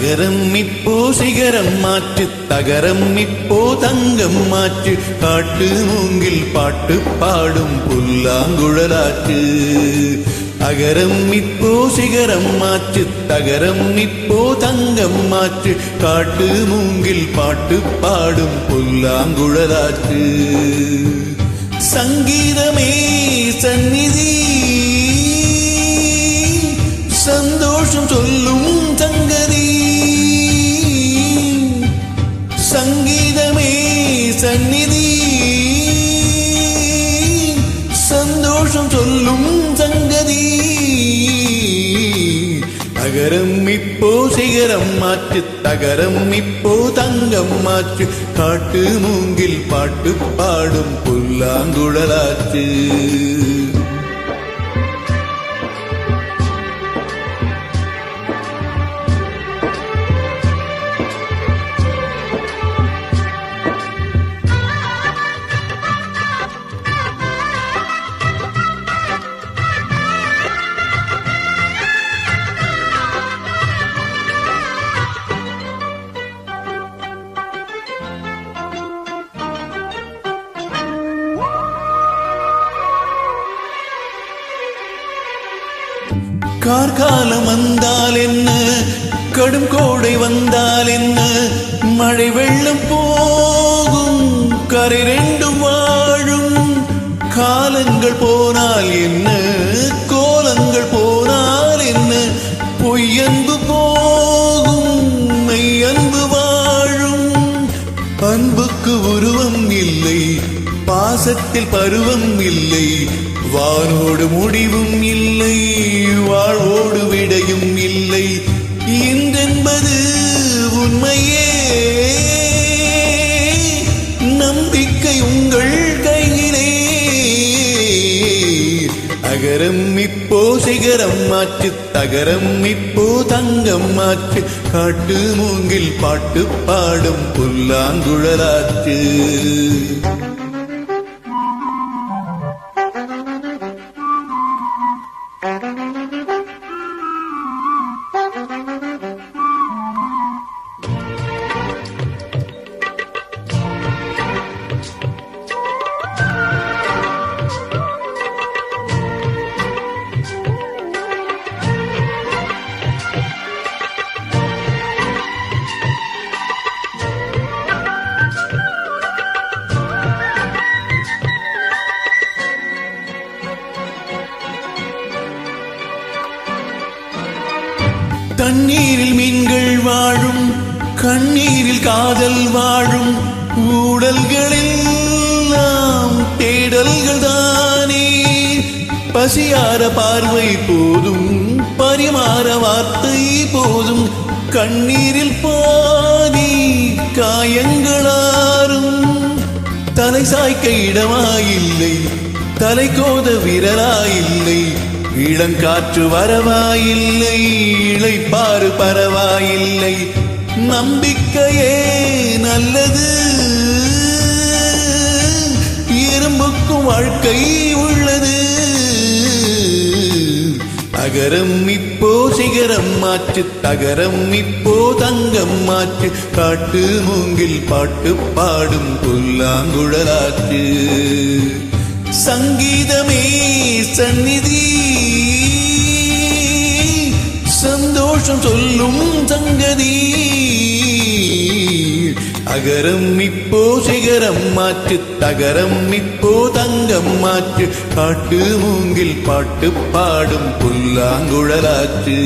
அகரம் இப்போ சிகரம் மாற்று, தகரம் இப்போ தங்கம் மாற்று, காட்டு மூங்கில் பாட்டு பாடும் புல்லாங்குழலாற்று. அகரம் இப்போ சிகரம் மாற்று, தகரம் இப்போ தங்கம் மாற்று, காட்டு மூங்கில் பாட்டு பாடும் புல்லாங்குழலாற்று. சங்கீதமே சந்நிதி, சந்தோஷம் சொல்லும் சங்கதி. சங்கீதமே சந்நிதி, சந்தோஷம் சொல்லும் சங்கதி. அகரம் இப்போ சிகரம் மாற்று, தகரம் இப்போ தங்கம் மாற்று, காட்டு மூங்கில் பாட்டு பாடும் புல்லாங்குழலாற்று. கார்காலம் வந்தால் என்ன, கடும் கோடை வந்தால் என்ன, மழை வெள்ளம் போகும் கரை ரெண்டும் வாழும். காலங்கள் போனால் என்ன, கோலங்கள் போனால் என்ன, பொய்யன்பு போகும் மெய்யன்பு வாழும். அன்புக்கு உருவம் இல்லை, பாசத்தில் பருவம் இல்லை, வானோடு முடிவும் இல்லை, வாழ்வோடு விடையும் இல்லை. இன்றென்பது உண்மையே, நம்பிக்கை உங்கள் கையிலே. அகரம் இப்போ சிகரம் மாற்று, தகரம் இப்போ தங்கம் மாற்று, காட்டு மூங்கில் பாட்டு பாடும் புல்லாங்குழலாற்று. தண்ணீரில் மீன்கள் வாழும், கண்ணீரில் காதல் வாழும், ஊடல்களில் நாம் தேடல்கள் தானே. பசியார பார்வை போதும், பரிமாற வார்த்தை போதும், கண்ணீரில் பாதி காயங்களாரும். தலை சாய்க்க இடமாயில்லை, தலை கோத விரலாயில்லை, இளங்காற்று வரவாயில்லை, இளைப்பாறு பரவாயில்லை. நம்பிக்கையே நல்லது, எறும்புக்கும் வாழ்க்கை உள்ளது. அகரம் இப்போ சிகரம் மாற்று, தகரம் இப்போ தங்கம் மாற்று, காட்டு மூங்கில் பாட்டு பாடும் புல்லாங்குழலாற்று. சங்கீதமே சந்நிதி, சந்தோஷம் சொல்லும் சங்கதி. அகரம் இப்போ சிகரம் மாற்று, தகரம் இப்போ தங்கம் மாற்று, காட்டு மூங்கில் பாட்டு பாடும் புல்லாங்குழலாற்று.